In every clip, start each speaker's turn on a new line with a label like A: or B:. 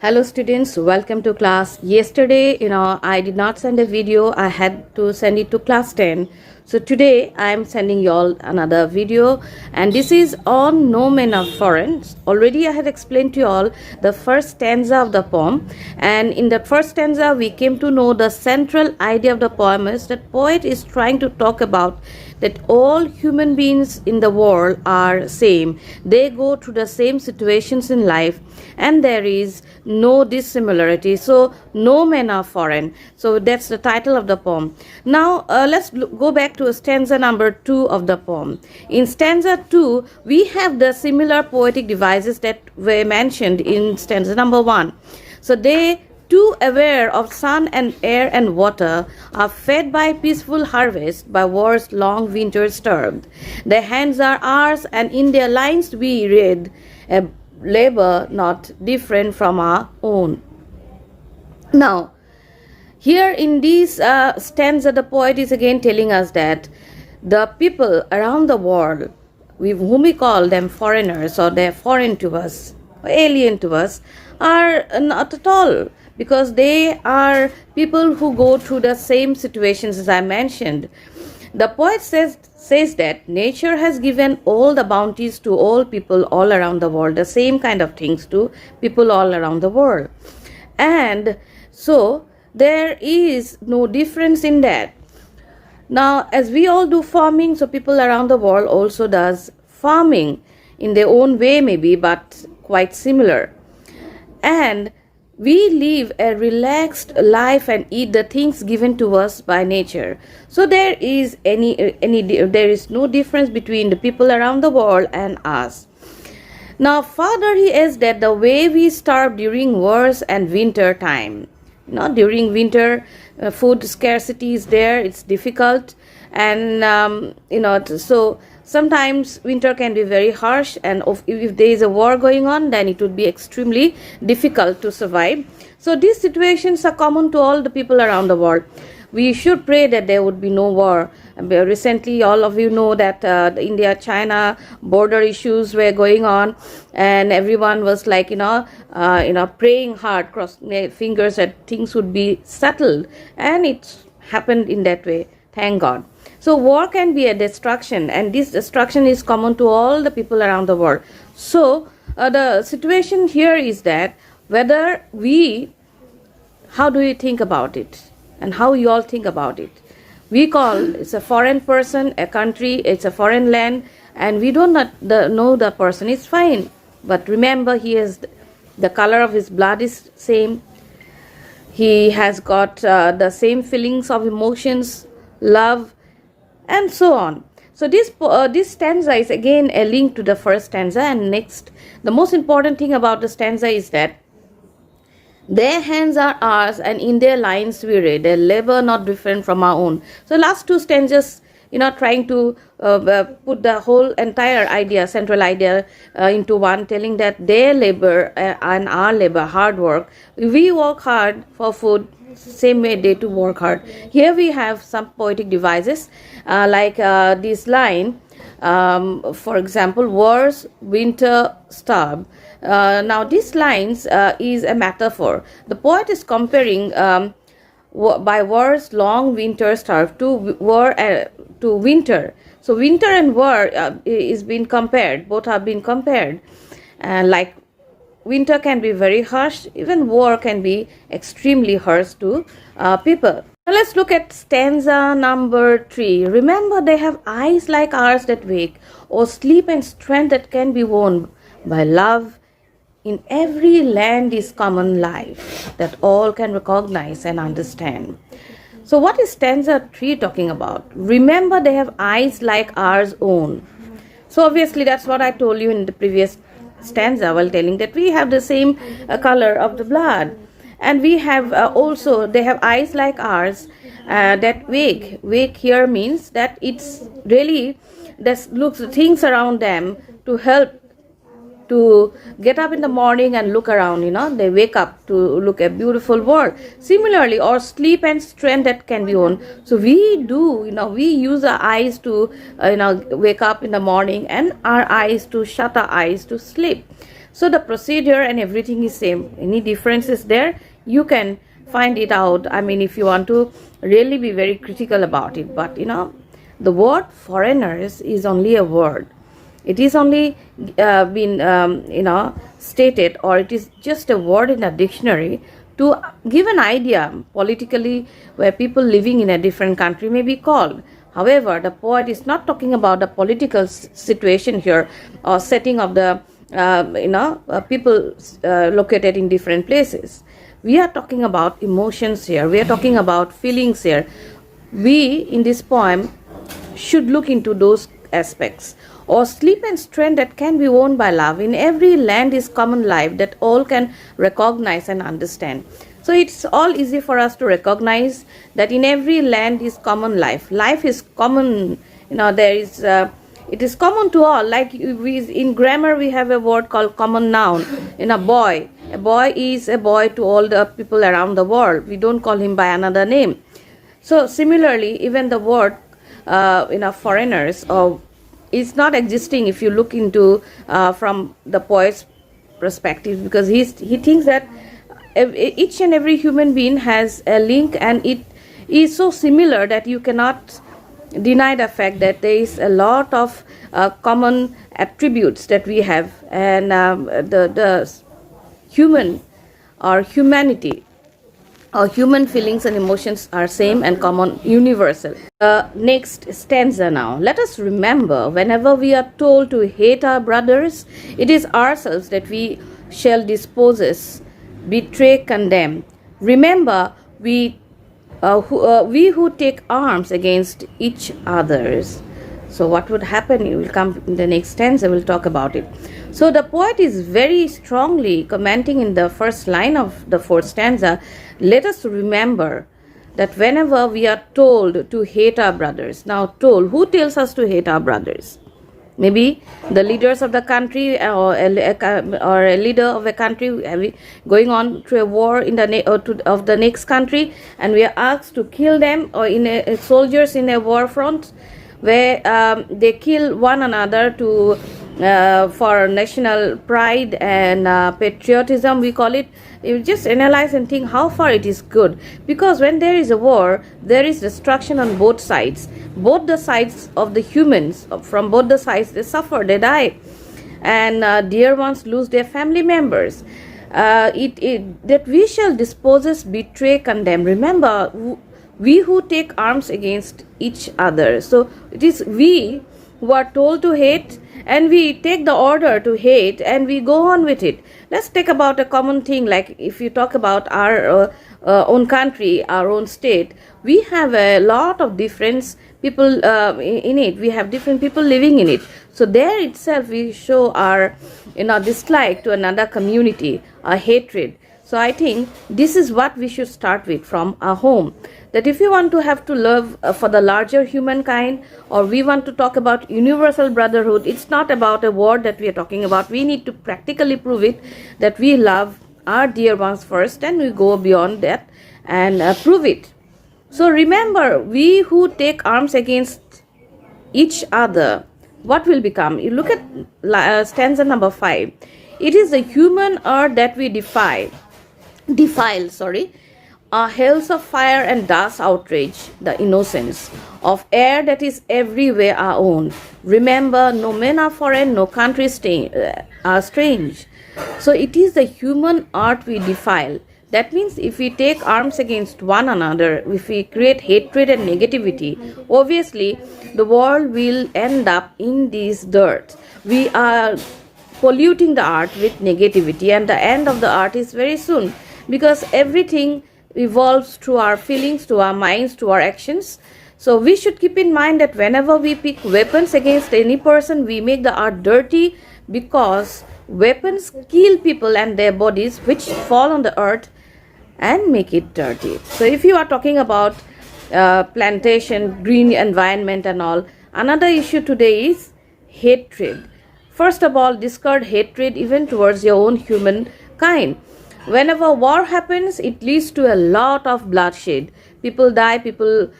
A: Hello students, welcome to class. Yesterday, I did not send a video. I had to send it to class 10. So today I am sending you all another video, and this is on No Men Are Foreign. Already I had explained to you all the first stanza of the poem, and in the first stanza we came to know the central idea of the poem is that poet is trying to talk about that all human beings in the world are same. They go through the same situations in life, and there is no dissimilarity. So no men are foreign. So that's the title of the poem. Now let's go back to stanza number 2 of the poem. In stanza 2 we have the similar poetic devices that were mentioned in stanza number 1. So they too aware of sun and air and water, are fed by peaceful harvest, by war's long winter disturbed. Their hands are ours, and in their lines we read a labor not different from our own. Now, here in this stanza, the poet is again telling us that the people around the world, whom we call them foreigners, or they're foreign to us, alien to us, are not at all, because they are people who go through the same situations as I mentioned. The poet says that nature has given all the bounties to all people all around the world, the same kind of things to people all around the world. And so there is no difference in that. Now, as we all do farming, so people around the world also does farming in their own way maybe, but quite similar. And we live a relaxed life and eat the things given to us by nature. So there is there is no difference between the people around the world and us. Now further he adds that the way we starve during wars and winter time, during winter food scarcity is there, it's difficult, and so sometimes winter can be very harsh, and if there is a war going on, then it would be extremely difficult to survive. So these situations are common to all the people around the world. We should pray that there would be no war. Recently, all of you know that the India-China border issues were going on, and everyone was like, praying hard, crossing their fingers that things would be settled, and it happened in that way. Thank God. So war can be a destruction, and this destruction is common to all the people around the world. So the situation here is that how do you think about it, and how you all think about it? We call it's a foreign person, a country, it's a foreign land, and we do not know the person. It's fine, but remember, he has the color of his blood is same. He has got the same feelings of emotions, love, and so on. So this stanza is again a link to the first stanza. And next, the most important thing about the stanza is that their hands are ours, and in their lines we read, their labor not different from our own. So last two stanzas, trying to put the whole entire idea, central idea into one, telling that their labor and our labor, hard work, we work hard for food, same way they to work hard. Here we have some poetic devices like this line, for example, wars, winter, starve. Now these lines is a metaphor. The poet is comparing by war's long winter starve to war to winter. So winter and war is being compared. Both have been compared. Like winter can be very harsh, even war can be extremely harsh to people. Now let's look at stanza number 3. Remember, they have eyes like ours that wake, or sleep and strength that can be won by love. In every land is common life that all can recognize and understand. So what is stanza 3 talking about? Remember, they have eyes like ours own. So obviously that's what I told you in the previous stanza while telling that we have the same color of the blood, and we have also they have eyes like ours that wake here means that it's really that looks things around them to help to get up in the morning and look around, they wake up to look at beautiful world. Similarly, or sleep and strength that can be won. So we do, we use our eyes to, wake up in the morning, and our eyes to shut our eyes to sleep. So the procedure and everything is same. Any difference is there, you can find it out. I mean, if you want to really be very critical about it. But the word foreigners is only a word. It is only been stated, or it is just a word in a dictionary to give an idea politically where people living in a different country may be called. However, the poet is not talking about the political situation here or setting of the people located in different places. We are talking about emotions here. We are talking about feelings here. We in this poem should look into those aspects. Or sleep and strength that can be won by love. In every land is common life that all can recognize and understand. So it's all easy for us to recognize that in every land is common life. Life is common. There is it is common to all. Like in grammar we have a word called common noun. Boy. A boy is a boy to all the people around the world. We don't call him by another name. So similarly, even the word foreigners or is not existing if you look into from the poet's perspective, because he thinks that each and every human being has a link, and it is so similar that you cannot deny the fact that there is a lot of common attributes that we have, and the human or humanity or human feelings and emotions are same and common, universal. Next stanza now. Let us remember, whenever we are told to hate our brothers, it is ourselves that we shall dispose, betray, condemn. Remember, we who take arms against each others. So what would happen? You will come in the next stanza, we'll talk about it. So the poet is very strongly commenting in the first line of the fourth stanza. Let us remember that whenever we are told to hate our brothers. Now told, who tells us to hate our brothers? Maybe the leaders of the country or a leader of a country going on to a war in of the next country, and we are asked to kill them, or soldiers in a war front where they kill one another to for national pride and patriotism, we call it. You just analyze and think how far it is good, because when there is a war, there is destruction on both sides. Both the sides of the humans, from both the sides, they suffer, they die, and dear ones lose their family members. That we shall dispose, betray, condemn. Remember, we who take arms against each other. So it is we who are told to hate, and we take the order to hate, and we go on with it. Let's take about a common thing, like if you talk about our own country, our own state, we have a lot of different people in it. We have different people living in it. So there itself we show our dislike to another community, our hatred. So I think this is what we should start with from our home. That if you want to have to love for the larger humankind, or we want to talk about universal brotherhood, it's not about a word that we are talking about. We need to practically prove it, that we love our dear ones first, and we go beyond that and prove it. So remember, we who take arms against each other, what will become? You look at stanza number 5. It is the human earth that we defile, hells of fire and dust outrage the innocence of air that is everywhere our own. Remember, no men are foreign, no country are strange. So it is the human earth we defile. That means if we take arms against one another, if we create hatred and negativity, obviously the world will end up in this dirt. We are polluting the earth with negativity, and the end of the earth is very soon, because everything evolves through our feelings, to our minds, to our actions. So we should keep in mind that whenever we pick weapons against any person, we make the earth dirty, because weapons kill people and their bodies, which fall on the earth and make it dirty. So if you are talking about plantation, green environment and all, another issue today is hatred. First of all, discard hatred even towards your own humankind. Whenever war happens, it leads to a lot of bloodshed. People die, there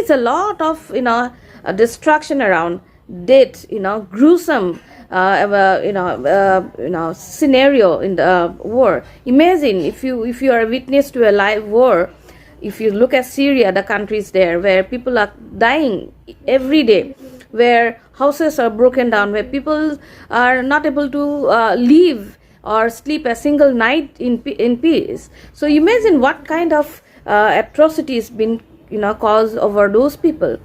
A: is a lot of destruction around. death, gruesome scenario in the war. Imagine if you are a witness to a live war. If you look at Syria, the countries there where people are dying every day, where houses are broken down, where people are not able to live or sleep a single night in peace. So imagine what kind of atrocities been caused over those people.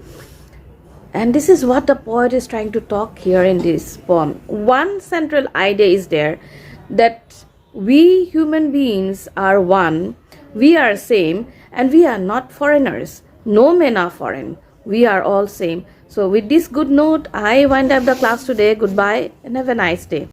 A: And this is what the poet is trying to talk here in this poem. One central idea is there, that we human beings are one, we are same, and we are not foreigners. No men are foreign. We are all same. So with this good note, I wind up the class today. Goodbye and have a nice day.